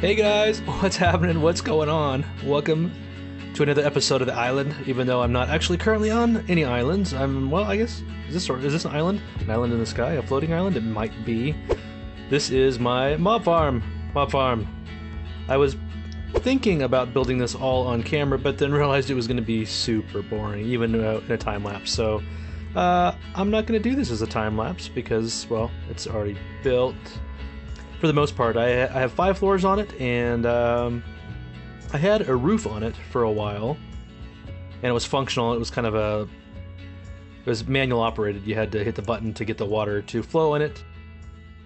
Hey guys, what's happening? What's going on? Welcome to another episode of the island. Even though I'm not actually currently on any islands, I guess is this an island? An island in the sky? A floating island? It might be. This is my mob farm. I was thinking about building this all on camera, but then realized it was going to be super boring, even in a time lapse. So I'm not going to do this as a time lapse because, well, it's already built. For the most part, I have 5 floors on it, and I had a roof on it for a while, and it was functional. It was kind of it was manual operated. You had to hit the button to get the water to flow in it.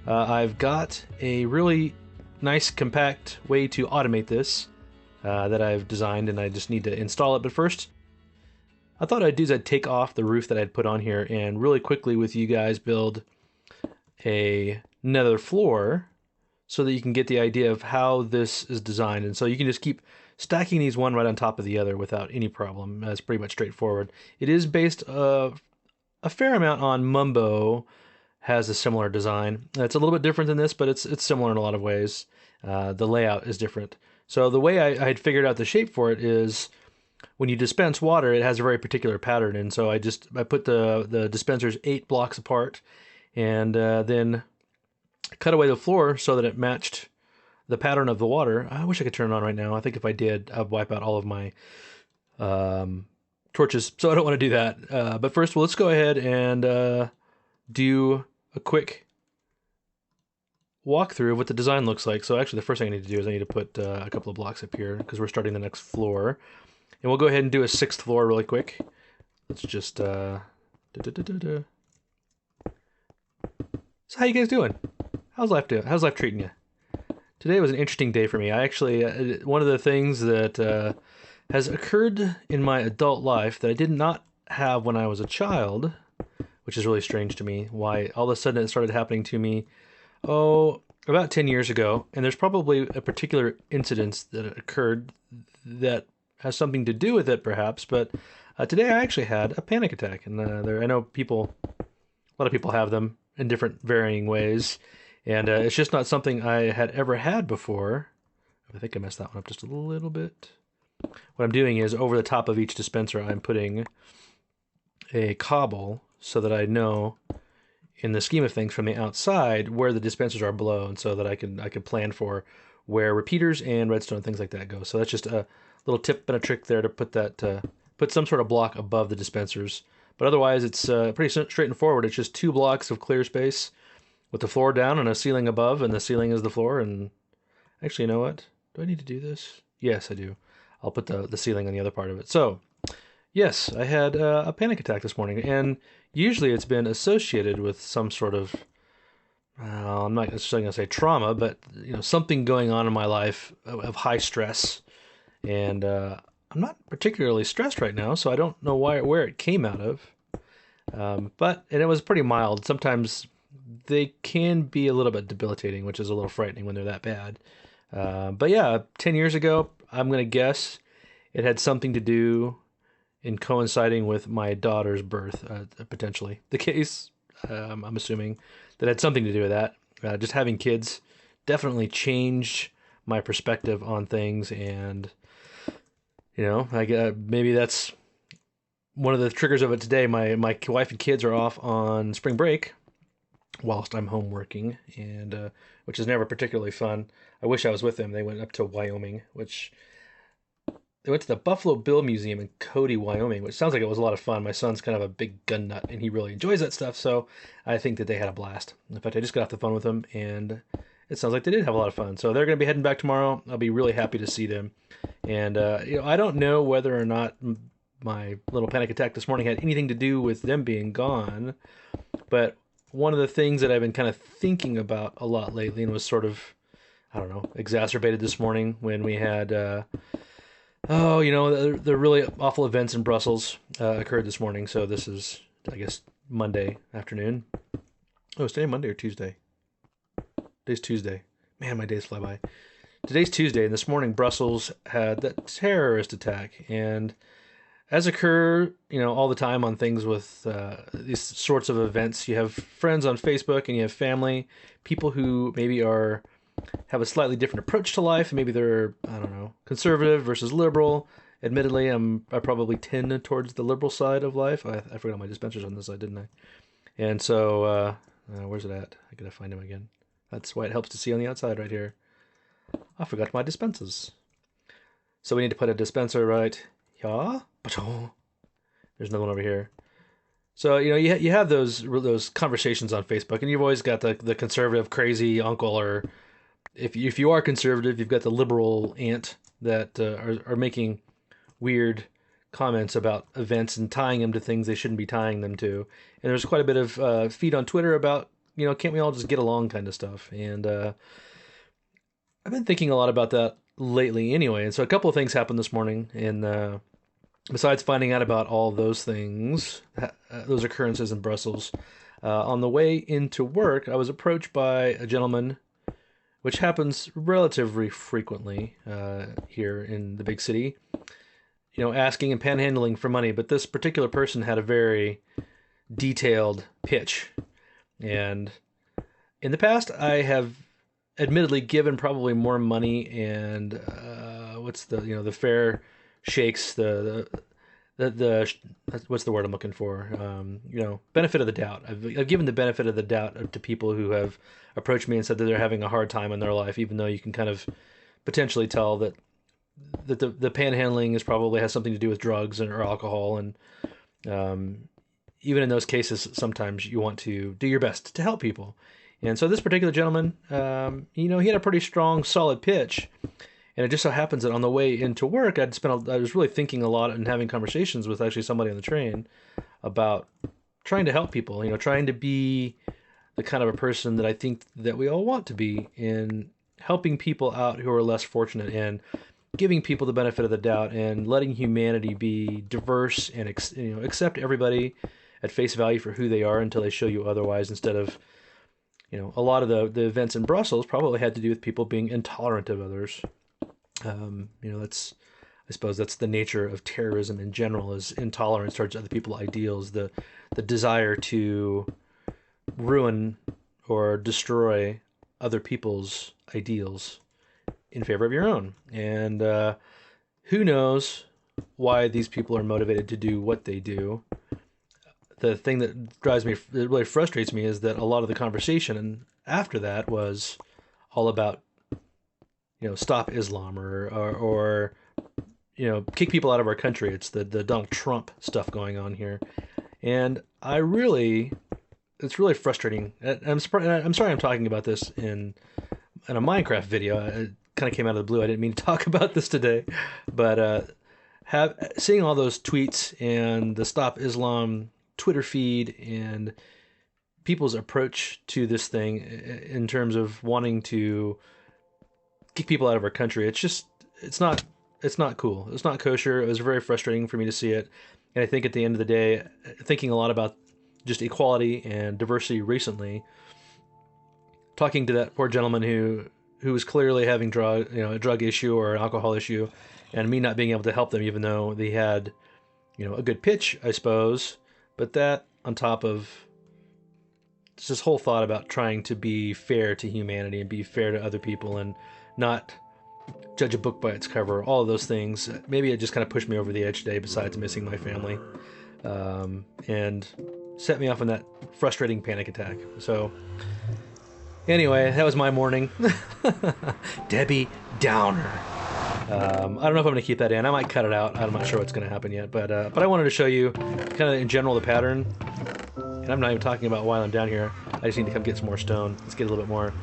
I've got a really nice, compact way to automate this that I've designed, and I just need to install it. But first, I thought I'd do is I'd take off the roof that I'd put on here and really quickly with you guys build a nether floor, so that you can get the idea of how this is designed. And so you can just keep stacking these one right on top of the other without any problem. It's pretty much straightforward. It is based a fair amount on Mumbo, has a similar design. It's a little bit different than this, but it's similar in a lot of ways. The layout is different. So the way I had figured out the shape for it is when you dispense water, it has a very particular pattern. And so I put the dispensers 8 blocks apart, and then cut away the floor so that it matched the pattern of the water. I wish I could turn it on right now. I think if I did, I'd wipe out all of my torches, so I don't want to do that. But first, well, let's go ahead and do a quick walkthrough of what the design looks like. So actually, the first thing I need to do is I need to put a couple of blocks up here because we're starting the next floor. And we'll go ahead and do a 6th floor really quick. Let's just... So how you guys doing? How's life treating you? Today was an interesting day for me. I actually, one of the things that has occurred in my adult life that I did not have when I was a child, which is really strange to me, why all of a sudden it started happening to me, about 10 years ago. And there's probably a particular incident that occurred that has something to do with it, perhaps. But today I actually had a panic attack. And I know a lot of people have them in different varying ways. And it's just not something I had ever had before. I think I messed that one up just a little bit. What I'm doing is over the top of each dispenser, I'm putting a cobble so that I know in the scheme of things from the outside where the dispensers are below, and so that I can plan for where repeaters and redstone and things like that go. So that's just a little tip and a trick there to put some sort of block above the dispensers. But otherwise, it's pretty straight and forward. It's just 2 blocks of clear space with the floor down and a ceiling above, and the ceiling is the floor. And actually, you know what? Do I need to do this? Yes, I do. I'll put the ceiling on the other part of it. So, yes, I had a panic attack this morning, and usually it's been associated with some sort of, I'm not necessarily going to say trauma, but something going on in my life of high stress. And I'm not particularly stressed right now, so I don't know where it came out of. And it was pretty mild. Sometimes they can be a little bit debilitating, which is a little frightening when they're that bad. But yeah, 10 years ago, I'm going to guess it had something to do in coinciding with my daughter's birth, potentially. The case, I'm assuming, that had something to do with that. Just having kids definitely changed my perspective on things, and, maybe that's one of the triggers of it today. My wife and kids are off on spring break, whilst I'm home working, and which is never particularly fun. I wish I was with them. They went up to Wyoming, they went to the Buffalo Bill Museum in Cody, Wyoming, which sounds like it was a lot of fun. My son's kind of a big gun nut, and he really enjoys that stuff, so I think that they had a blast. In fact, I just got off the phone with them, and it sounds like they did have a lot of fun. So they're going to be heading back tomorrow. I'll be really happy to see them. And I don't know whether or not my little panic attack this morning had anything to do with them being gone, but one of the things that I've been kind of thinking about a lot lately, and was sort of, exacerbated this morning when we had, the really awful events in Brussels occurred this morning. So this is, I guess, Monday afternoon. Oh, is today Monday or Tuesday? Today's Tuesday. Man, my days fly by. Today's Tuesday, and this morning Brussels had that terrorist attack, and as occur, all the time on things with these sorts of events, you have friends on Facebook and you have family, people who maybe are have a slightly different approach to life. Maybe they're, I don't know, conservative versus liberal. Admittedly, I probably tend towards the liberal side of life. I forgot my dispensers on this side, didn't I? And so, where's it at? I gotta find him again. That's why it helps to see on the outside right here. I forgot my dispensers. So we need to put a dispenser right here. There's another one over here. So, you know, you have those conversations on Facebook, and you've always got the conservative crazy uncle, or if you are conservative, you've got the liberal aunt that are making weird comments about events and tying them to things they shouldn't be tying them to. And there's quite a bit of feed on Twitter about, you know, can't we all just get along kind of stuff. And I've been thinking a lot about that lately anyway. And so a couple of things happened this morning. And besides finding out about all those things, those occurrences in Brussels, on the way into work, I was approached by a gentleman, which happens relatively frequently here in the big city, you know, asking and panhandling for money. But this particular person had a very detailed pitch. And in the past, I have admittedly given probably more money and the fair shakes, what's the word I'm looking for? Benefit of the doubt. I've given the benefit of the doubt to people who have approached me and said that they're having a hard time in their life, even though you can kind of potentially tell that the panhandling is probably has something to do with drugs or alcohol. And even in those cases, sometimes you want to do your best to help people. And so this particular gentleman, he had a pretty strong, solid pitch. And it just so happens that on the way into work, I was really thinking a lot and having conversations with actually somebody on the train about trying to help people, trying to be the kind of a person that I think that we all want to be in helping people out who are less fortunate and giving people the benefit of the doubt and letting humanity be diverse and accept everybody at face value for who they are until they show you otherwise, instead of, a lot of the events in Brussels probably had to do with people being intolerant of others. I suppose that's the nature of terrorism in general, is intolerance towards other people's ideals, the desire to ruin or destroy other people's ideals in favor of your own. And who knows why these people are motivated to do what they do. The thing that really frustrates me is that a lot of the conversation after that was all about, stop Islam or kick people out of our country. It's the Donald Trump stuff going on here. And it's really frustrating. I'm sorry I'm talking about this in a Minecraft video. It kind of came out of the blue. I didn't mean to talk about this today, but seeing all those tweets and the Stop Islam Twitter feed and people's approach to this thing in terms of wanting to kick people out of our country, it's not cool. It's not kosher. It was very frustrating for me to see it. And I think at the end of the day, thinking a lot about just equality and diversity recently, talking to that poor gentleman who was clearly having a drug issue or an alcohol issue, and me not being able to help them, even though they had, a good pitch, I suppose. But that on top of this whole thought about trying to be fair to humanity and be fair to other people and not judge a book by its cover, all of those things, maybe it just kind of pushed me over the edge today, besides missing my family, and set me off on that frustrating panic attack. So anyway, that was my morning. Debbie Downer. I don't know if I'm going to keep that in. I might cut it out. I'm not sure what's going to happen yet, but I wanted to show you kind of in general the pattern. And I'm not even talking about while I'm down here. I just need to come get some more stone. Let's get a little bit more.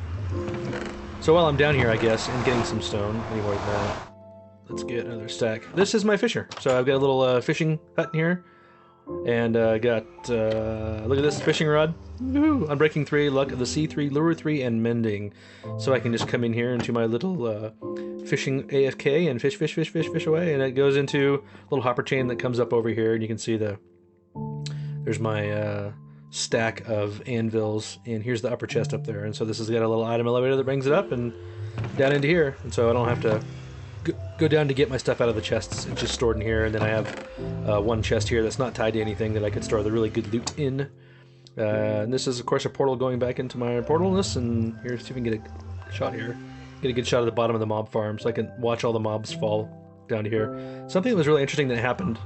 So while I'm down here, I guess, and getting some stone, any more than that, let's get another stack. This is my fisher. So I've got a little fishing hut in here. And I got, look at this fishing rod. Woohoo! Unbreaking 3, Luck of the Sea 3, Lure 3, and Mending. So I can just come in here into my little fishing AFK and fish away. And it goes into a little hopper chain that comes up over here. And you can see there's my stack of anvils. And here's the upper chest up there. And so this has got a little item elevator that brings it up and down into here. And so I don't have to go down to get my stuff out of the chests. It's just stored in here. And then I have one chest here that's not tied to anything that I could store the really good loot in. And this is, of course, a portal going back into my portalness. And here's see if we can get shot here. Get a good shot of the bottom of the mob farm so I can watch all the mobs fall down to here. Something that was really interesting that happened.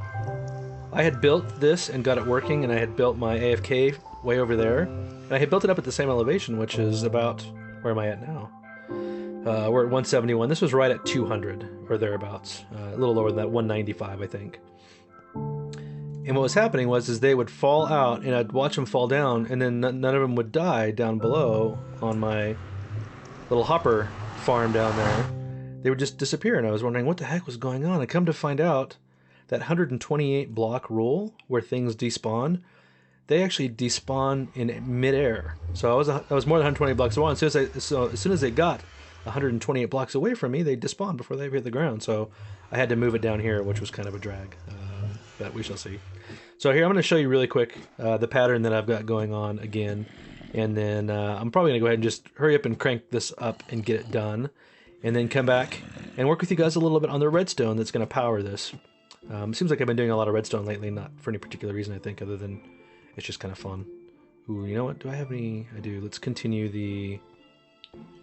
I had built this and got it working, and I had built my AFK way over there. And I had built it up at the same elevation, which is about... Where am I at now? We're at 171. This was right at 200, or thereabouts. A little lower than that, 195, I think. And what was happening was they would fall out, and I'd watch them fall down, and then none of them would die down below on my little hopper farm down there. They would just disappear, and I was wondering what the heck was going on. I come to find out that 128 block rule, where things despawn, they actually despawn in midair. So I was more than 120 blocks away. As soon as they got 128 blocks away from me, they despawned before they hit the ground. So I had to move it down here, which was kind of a drag. But we shall see. So here I'm going to show you really quick the pattern that I've got going on again. And then I'm probably going to go ahead and just hurry up and crank this up and get it done. And then come back and work with you guys a little bit on the redstone that's going to power this. It seems like I've been doing a lot of redstone lately, not for any particular reason, I think, other than it's just kind of fun. Ooh, you know what? Do I have any? I do. Let's continue the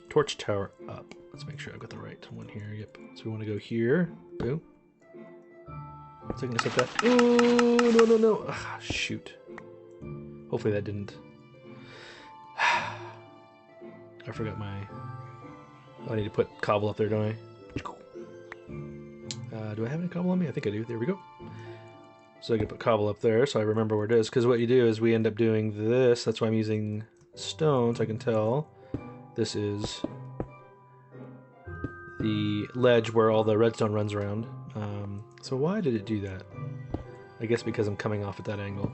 torch tower up. Let's make sure I've got the right one here. Yep. So we want to go here. Boom. So I can set that. Ooh, no, no, no. Ugh, shoot. Hopefully that didn't. I forgot my... Oh, I need to put cobble up there, don't I? Do I have any cobble on me? I think I do. There we go. So I can put cobble up there so I remember where it is. Because what you do is we end up doing this. That's why I'm using stone, so I can tell this is the ledge where all the redstone runs around. So why did it do that? I guess because I'm coming off at that angle.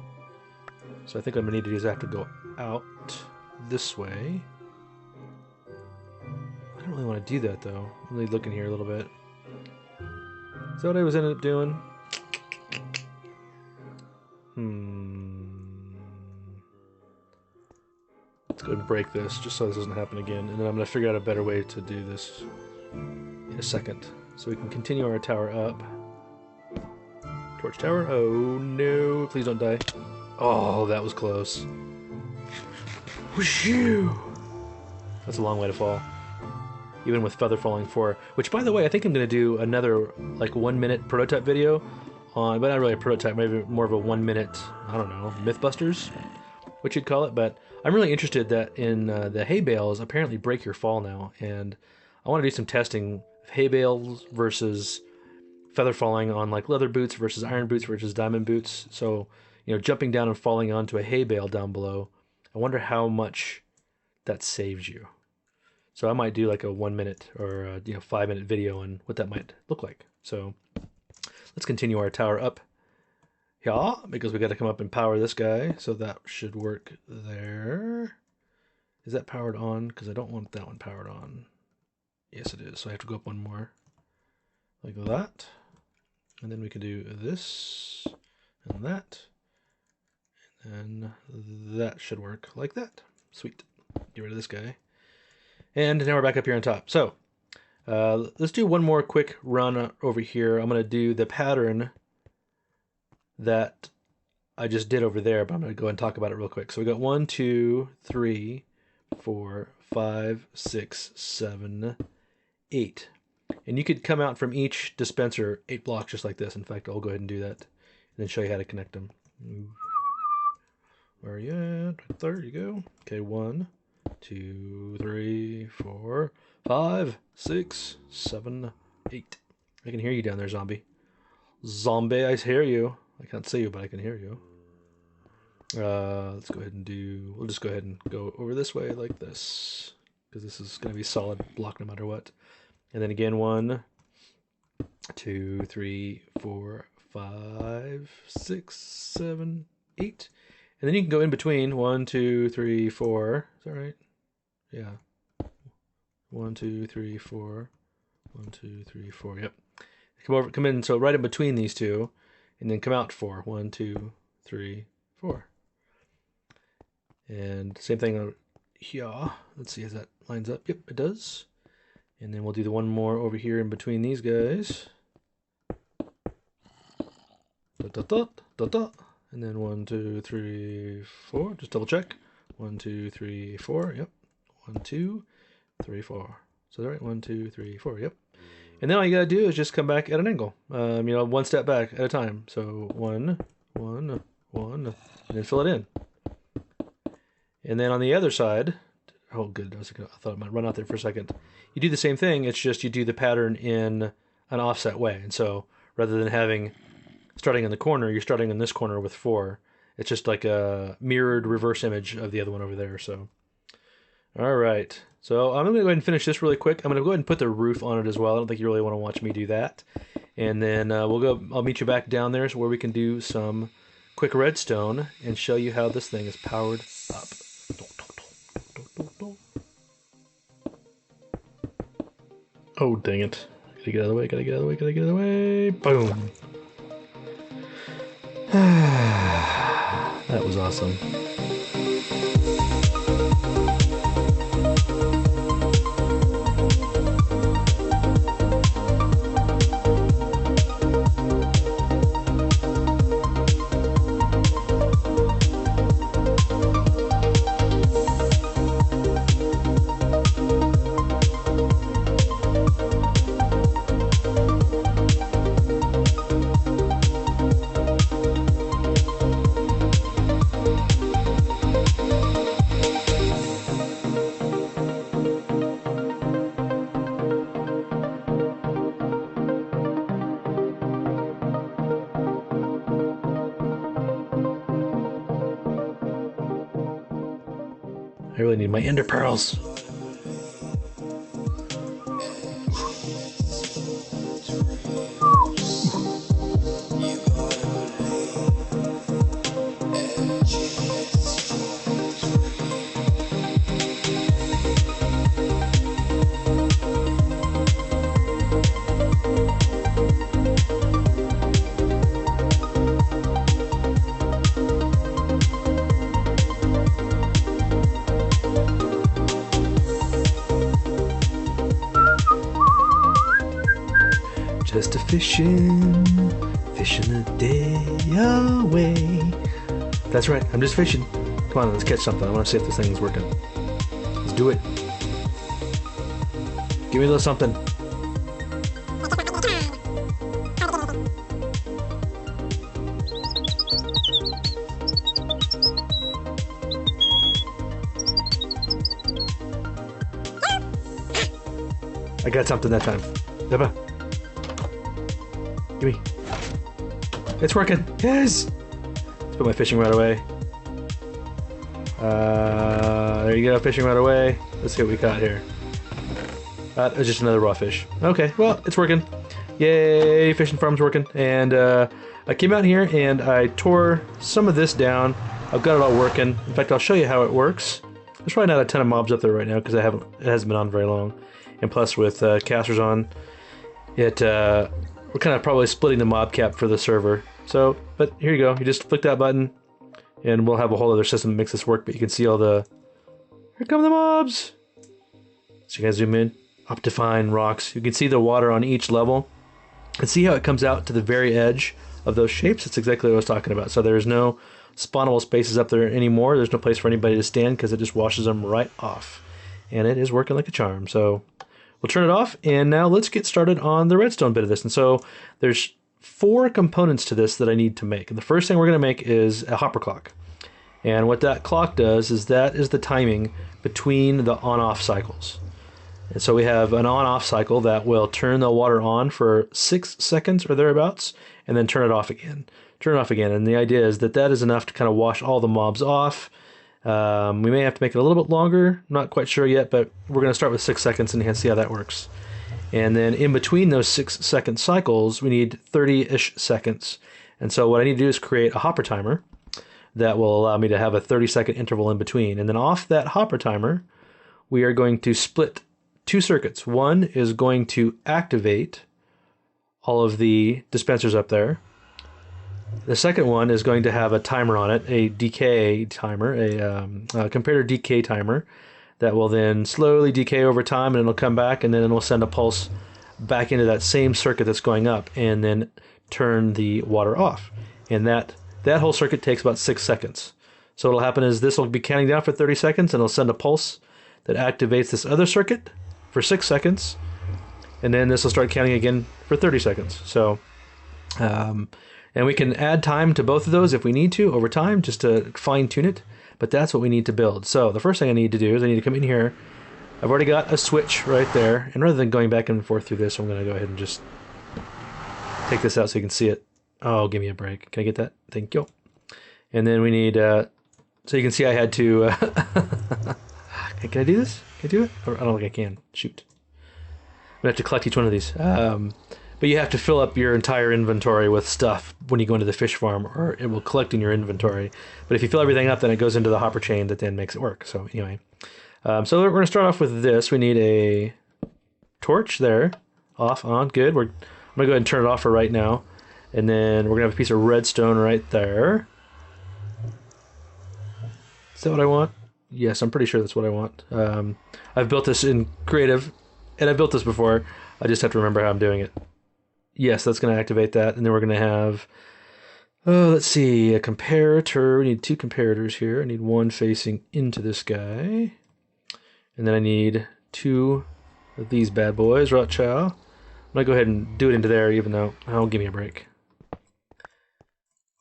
So I think what I'm going to need to do is I have to go out this way. I don't really want to do that though. I'm really looking here a little bit. Is that what I was ended up doing? Let's go ahead and break this just so this doesn't happen again. And then I'm going to figure out a better way to do this in a second. So we can continue our tower up. Torch tower. Oh no, please don't die. Oh, that was close. Whooshoo! That's a long way to fall. Even with feather falling 4. Which, by the way, I think I'm going to do another, like, 1-minute prototype video on, but not really a prototype, maybe more of a 1-minute, I don't know, Mythbusters, what you'd call it. But I'm really interested that in the hay bales apparently break your fall now, and I want to do some testing of hay bales versus feather falling on, like, leather boots versus iron boots versus diamond boots. So, you know, jumping down and falling onto a hay bale down below, I wonder how much that saves you. So I might do like a 1-minute or 5-minute video on what that might look like. So let's continue our tower up. Yeah, because we got to come up and power this guy. So that should work there. Is that powered on? Because I don't want that one powered on. Yes, it is. So I have to go up one more. Like that. And then we can do this and that. And that should work like that. Sweet. Get rid of this guy. And now we're back up here on top. So let's do one more quick run over here. I'm going to do the pattern that I just did over there, but I'm going to go and talk about it real quick. So we got 1, 2, 3, 4, 5, 6, 7, 8. And you could come out from each dispenser 8 blocks just like this. In fact, I'll go ahead and do that and then show you how to connect them. Where are you at? Right there you go. Okay, 1, 2, 3, 4, 5, 6, 7, 8. I can hear you down there, zombie. Zombie, I hear you. I can't see you, but I can hear you. Let's go ahead and we'll just go ahead and go over this way like this, because this is going to be a solid block no matter what. And then again, 1, 2, 3, 4, 5, 6, 7, 8. And then you can go in between 1, 2, 3, 4. Is that right? Yeah. 1, 2, 3, 4. 1, 2, 3, 4. Yep. Come in. So right in between these two, and then come out 4. 1, 2, 3, 4. And same thing here. Let's see if that lines up. Yep, it does. And then we'll do the one more over here in between these guys. Dot, dot, dot, dot, dot. And then 1, 2, 3, 4. Just double check. 1, 2, 3, 4. Yep. 1, 2, 3, 4. So right, 1, 2, 3, 4. Yep. And then all you gotta do is just come back at an angle. You know, one step back at a time. So 1, 1, 1, and then fill it in. And then on the other side, oh good, I thought I might run out there for a second. You do the same thing. It's just you do the pattern in an offset way. And so rather than starting in the corner, you're starting in this corner with 4. It's just like a mirrored reverse image of the other one over there. So, all right. So I'm going to go ahead and finish this really quick. I'm going to go ahead and put the roof on it as well. I don't think you really want to watch me do that. And then I'll meet you back down there where we can do some quick redstone and show you how this thing is powered up. Oh, dang it. Gotta get out of the way, gotta get out of the way, gotta get out of the way. Boom. That was awesome. I really need my ender pearls. Just a fishing a day away. That's right, I'm just fishing. Come on, let's catch something. I want to see if this thing's working. Let's do it. Give me a little something. I got something that time. Yabba. Give me. It's working. Yes. Let's put my fishing rod away. There you go. Fishing rod away. Let's see what we got here. It's just another raw fish. Okay. Well, it's working. Yay! Fishing farm's working. And I came out here and I tore some of this down. I've got it all working. In fact, I'll show you how it works. There's probably not a ton of mobs up there right now because it hasn't been on very long. And plus, with casters on, we're kind of probably splitting the mob cap for the server. So, but here you go. You just click that button, and we'll have a whole other system that makes this work. But you can see all the... Here come the mobs! So you guys zoom in. Optifine rocks. You can see the water on each level. And see how it comes out to the very edge of those shapes? That's exactly what I was talking about. So there's no spawnable spaces up there anymore. There's no place for anybody to stand because it just washes them right off. And it is working like a charm. So we'll turn it off, and now let's get started on the redstone bit of this. And so there's 4 components to this that I need to make. And the first thing we're going to make is a hopper clock. And what that clock does is that is the timing between the on-off cycles. And so we have an on-off cycle that will turn the water on for 6 seconds or thereabouts, and then turn it off again. Turn it off again. And the idea is that that is enough to kind of wash all the mobs off. We may have to make it a little bit longer. I'm not quite sure yet, but we're going to start with 6 seconds and see how that works. And then in between those 6-second cycles, we need 30-ish seconds. And so what I need to do is create a hopper timer that will allow me to have a 30-second interval in between. And then off that hopper timer, we are going to split 2 circuits. One is going to activate all of the dispensers up there. The second one is going to have a timer on it, a decay timer, a comparator decay timer that will then slowly decay over time, and it'll come back, and then it'll send a pulse back into that same circuit that's going up, and then turn the water off. And that whole circuit takes about 6 seconds. So what'll happen is this will be counting down for 30 seconds, and it'll send a pulse that activates this other circuit for 6 seconds, and then this will start counting again for 30 seconds. So, and we can add time to both of those if we need to over time, just to fine tune it, but that's what we need to build. So the first thing I need to do is I need to come in here. I've already got a switch right there, and rather than going back and forth through this, I'm going to go ahead and just take this out so you can see it. Oh, give me a break. Can I get that? Thank you. And then we need, so you can see I had to, can I do this? Can I do it? I don't think I can. Shoot. I'm going to have to collect each one of these. But you have to fill up your entire inventory with stuff when you go into the fish farm, or it will collect in your inventory. But if you fill everything up, then it goes into the hopper chain that then makes it work. So anyway, so we're going to start off with this. We need a torch there. Off, on, good. I'm going to go ahead and turn it off for right now. And then we're going to have a piece of redstone right there. Is that what I want? Yes, I'm pretty sure that's what I want. I've built this in creative, and I've built this before. I just have to remember how I'm doing it. Yes, that's going to activate that. And then we're going to have, let's see, a comparator. We need 2 comparators here. I need one facing into this guy. And then I need 2 of these bad boys, Rot Chow. I'm going to go ahead and do it into there, even though, oh, give me a break.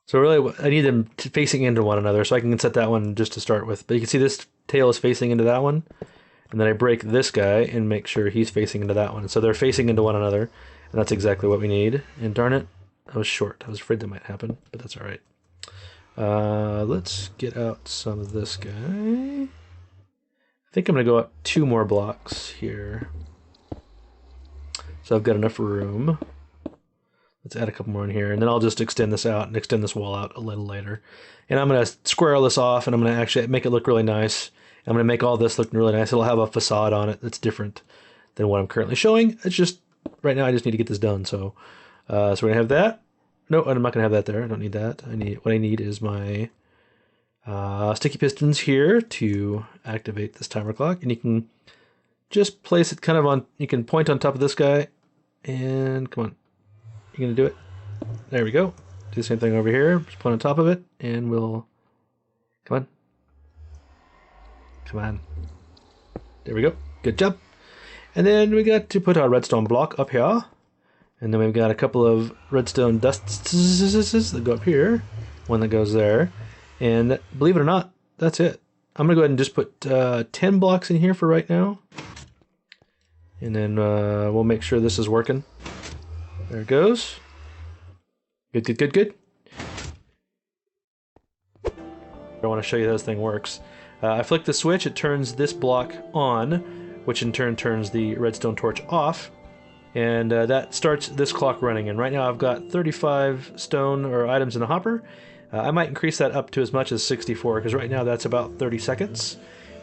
So really, I need them facing into one another, so I can set that one just to start with. But you can see this tail is facing into that one. And then I break this guy and make sure he's facing into that one. So they're facing into one another. And that's exactly what we need. And darn it, I was short. I was afraid that might happen, but that's all right. Let's get out some of this guy. I think I'm going to go up 2 more blocks here. So I've got enough room. Let's add a couple more in here, and then I'll just extend this out and extend this wall out a little later. And I'm going to square all this off, and I'm going to actually make it look really nice. I'm going to make all this look really nice. It'll have a facade on it that's different than what I'm currently showing. It's just, right now I just need to get this done. So we're going to have that. No, I'm not going to have that there. I don't need that. What I need is my sticky pistons here to activate this timer clock. And you can just place it kind of on, you can point on top of this guy, and come on. You're going to do it. There we go. Do the same thing over here. Just point on top of it, and we'll, come on. Come on. There we go. Good job. And then we got to put our redstone block up here. And then we've got a couple of redstone dusts that go up here. One that goes there. And believe it or not, that's it. I'm going to go ahead and just put 10 blocks in here for right now. And then we'll make sure this is working. There it goes. Good, good, good, good. I want to show you how this thing works. I flick the switch, it turns this block on, which in turn turns the redstone torch off, and that starts this clock running. And right now I've got 35 stone or items in the hopper. I might increase that up to as much as 64, because right now that's about 30 seconds.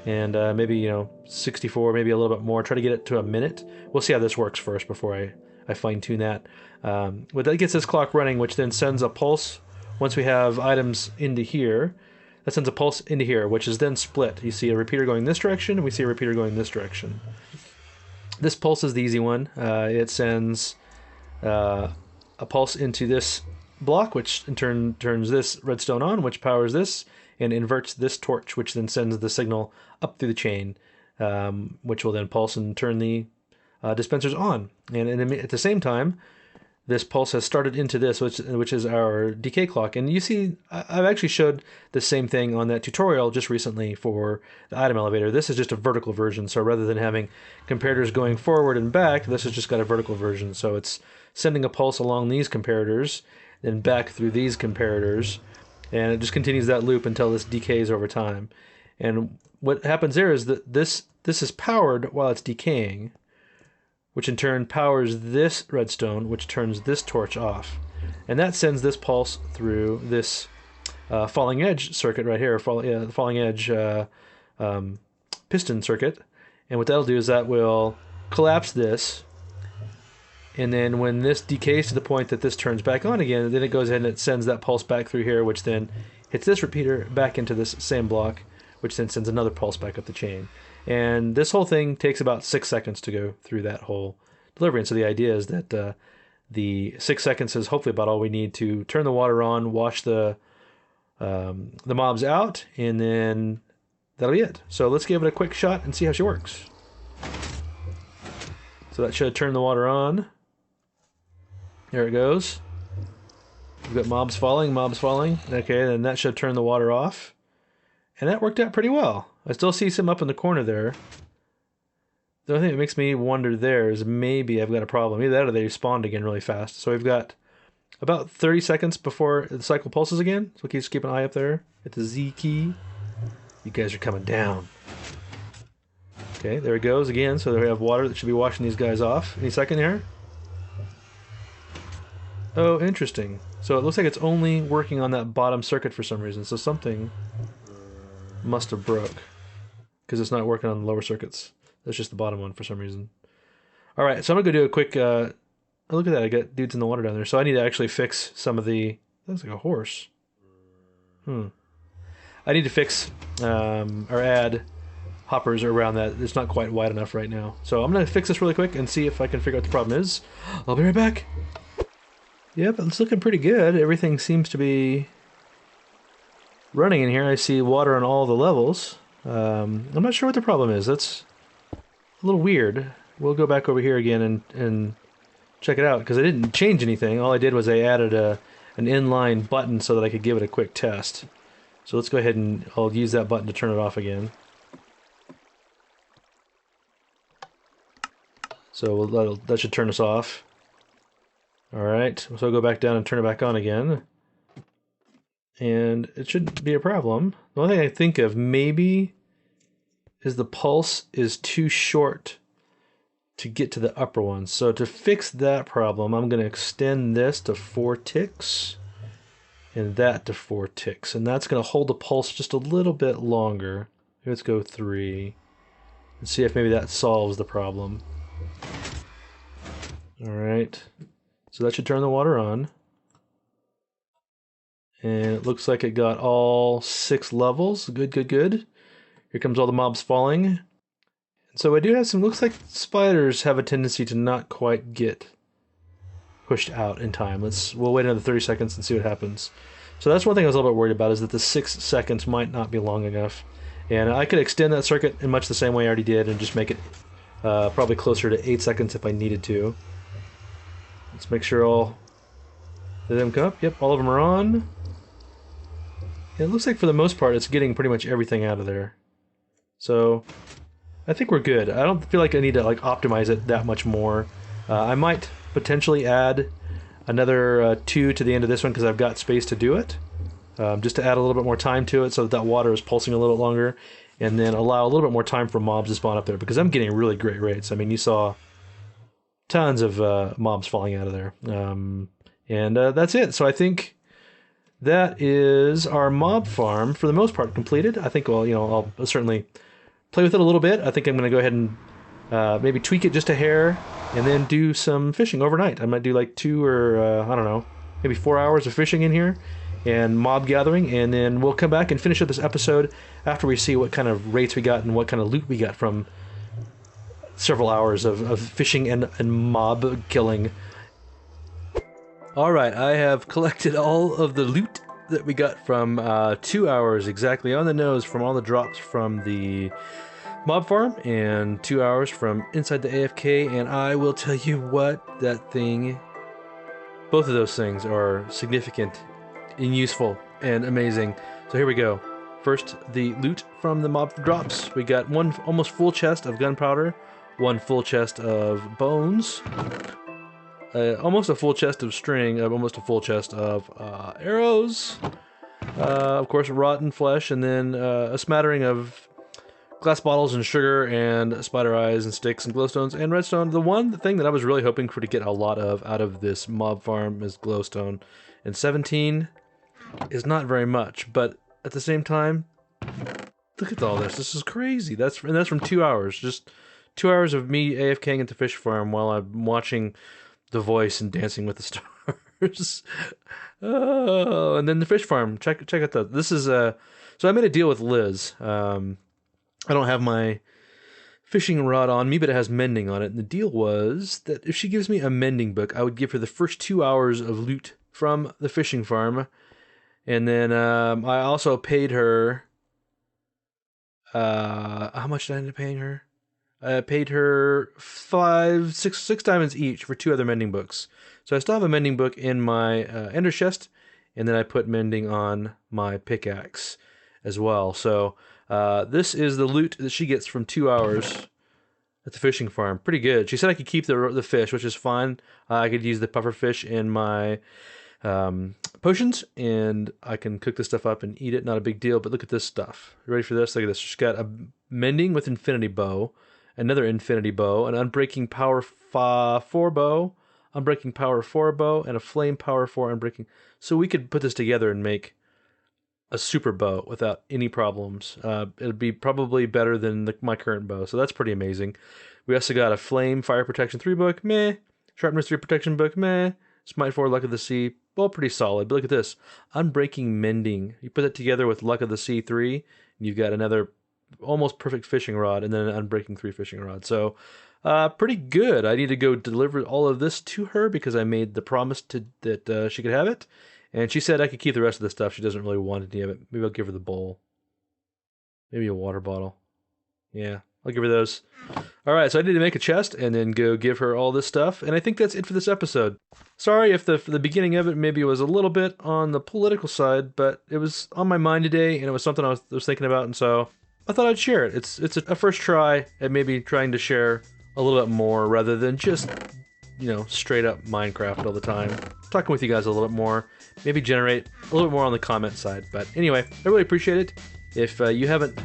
And maybe, 64, maybe a little bit more. Try to get it to a minute. We'll see how this works first before I fine-tune that. But that gets this clock running, which then sends a pulse once we have items into here. That sends a pulse into here, which is then split. You see a repeater going this direction, and we see a repeater going this direction. This pulse is the easy one. It sends a pulse into this block, which in turn turns this redstone on, which powers this, and inverts this torch, which then sends the signal up through the chain, which will then pulse and turn the dispensers on. And at the same time, this pulse has started into this, which is our decay clock. And you see, I've actually showed the same thing on that tutorial just recently for the item elevator. This is just a vertical version. So rather than having comparators going forward and back, this has just got a vertical version. So it's sending a pulse along these comparators, then back through these comparators. And it just continues that loop until this decays over time. And what happens there is that this is powered while it's decaying, which in turn powers this redstone, which turns this torch off. And that sends this pulse through this falling edge circuit right here, the falling edge piston circuit. And what that'll do is that will collapse this, and then when this decays to the point that this turns back on again, then it goes ahead and it sends that pulse back through here, which then hits this repeater back into this same block, which then sends another pulse back up the chain. And this whole thing takes about 6 seconds to go through that whole delivery. And so the idea is that the 6 seconds is hopefully about all we need to turn the water on, wash the mobs out, and then that'll be it. So let's give it a quick shot and see how she works. So that should turn the water on. There it goes. We've got mobs falling, mobs falling. Okay, then that should turn the water off. And that worked out pretty well. I still see some up in the corner there. The only thing that makes me wonder there is maybe I've got a problem. Either that or they spawned again really fast. So we've got about 30 seconds before the cycle pulses again. So just keep an eye up there at the Z key. You guys are coming down. Okay, there it goes again. So we have water that should be washing these guys off any second here. Oh, interesting. So it looks like it's only working on that bottom circuit for some reason. So something must have broke. Because it's not working on the lower circuits. That's just the bottom one for some reason. Alright, so I'm going to go do a quick... oh, look at that, I got dudes in the water down there. So I need to actually fix some of the... That looks like a horse. I need to fix, or add hoppers around that. It's not quite wide enough right now. So I'm going to fix this really quick and see if I can figure out what the problem is. I'll be right back. Yep, it's looking pretty good. Everything seems to be running in here. I see water on all the levels. I'm not sure what the problem is. That's a little weird. We'll go back over here again and check it out, because I didn't change anything. All I did was I added an inline button so that I could give it a quick test. So let's go ahead and I'll use that button to turn it off again. So that should turn us off. Alright, so I'll go back down and turn it back on again. And it shouldn't be a problem. The only thing I think of maybe is the pulse is too short to get to the upper one. So to fix that problem, I'm going to extend this to 4 ticks and that to 4 ticks. And that's going to hold the pulse just a little bit longer. Let's go 3 and see if maybe that solves the problem. Alright, so that should turn the water on. And it looks like it got all 6 levels. Good, good, good. Here comes all the mobs falling. So I do have some, looks like spiders have a tendency to not quite get pushed out in time. We'll wait another 30 seconds and see what happens. So that's one thing I was a little bit worried about, is that the 6 seconds might not be long enough. And I could extend that circuit in much the same way I already did and just make it probably closer to 8 seconds if I needed to. Let's make sure all of them come up. Yep, all of them are on. It looks like for the most part it's getting pretty much everything out of there. So I think we're good. I don't feel like I need to optimize it that much more. I might potentially add another 2 to the end of this one because I've got space to do it. Just to add a little bit more time to it so that water is pulsing a little longer, and then allow a little bit more time for mobs to spawn up there, because I'm getting really great rates. I mean, you saw tons of mobs falling out of there. And that's it. So I think that is our mob farm for the most part completed. I think, well, I'll certainly play with it a little bit. I think I'm going to go ahead and maybe tweak it just a hair and then do some fishing overnight. I might do like 2 or, I don't know, maybe 4 hours of fishing in here and mob gathering, and then we'll come back and finish up this episode after we see what kind of rates we got and what kind of loot we got from several hours of fishing and mob killing. Alright, I have collected all of the loot that we got from 2 hours exactly on the nose from all the drops from the mob farm and 2 hours from inside the AFK, and I will tell you what, both of those things are significant and useful and amazing. So here we go. First, the loot from the mob drops. We got 1 almost full chest of gunpowder, 1 full chest of bones, almost a full chest of string, almost a full chest of arrows, of course rotten flesh, and then a smattering of glass bottles and sugar and spider eyes and sticks and glowstones and redstone. The thing that I was really hoping for to get a lot of out of this mob farm is glowstone, and 17 is not very much, but at the same time, look at all this. This is crazy. That's from 2 hours. Just 2 hours of me AFKing at the fish farm while I'm watching The Voice and Dancing with the Stars. Oh, and then the fish farm. Check out that. This is so I made a deal with Liz. I don't have my fishing rod on me, but it has mending on it. And the deal was that if she gives me a mending book, I would give her the first 2 hours of loot from the fishing farm. And then I also paid her How much did I end up paying her? I paid her 6 diamonds each for 2 other mending books. So I still have a mending book in my ender chest, and then I put mending on my pickaxe as well. So this is the loot that she gets from 2 hours at the fishing farm. Pretty good. She said I could keep the fish, which is fine. I could use the puffer fish in my potions, and I can cook this stuff up and eat it. Not a big deal, but look at this stuff. You ready for this? Look at this. She's got a mending with infinity bow, another infinity bow, an unbreaking power 4 bow, unbreaking power 4 bow, and a flame power 4 unbreaking. So we could put this together and make a super bow without any problems. It'd be probably better than my current bow, so that's pretty amazing. We also got a flame fire protection 3 book, meh. Sharpness 3 protection book, meh. Smite 4 luck of the sea, well, pretty solid. But look at this, unbreaking mending. You put it together with luck of the sea 3, and you've got another almost perfect fishing rod, and then an unbreaking 3 fishing rod. So pretty good. I need to go deliver all of this to her because I made the promise that she could have it. And she said I could keep the rest of the stuff. She doesn't really want any of it. Maybe I'll give her the bowl. Maybe a water bottle. Yeah, I'll give her those. All right, so I need to make a chest and then go give her all this stuff. And I think that's it for this episode. Sorry if the beginning of it maybe was a little bit on the political side, but it was on my mind today, and it was something I was thinking about, and so I thought I'd share it. It's a first try at maybe trying to share a little bit more rather than just, straight up Minecraft all the time. Talking with you guys a little bit more, maybe generate a little bit more on the comment side. But anyway, I really appreciate it. If you haven't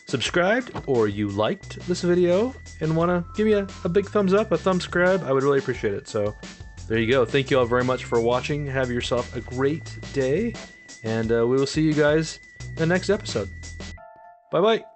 subscribed or you liked this video and want to give me a big thumbs up, a thumbscribe, I would really appreciate it. So there you go. Thank you all very much for watching. Have yourself a great day, and we will see you guys in the next episode. Bye-bye.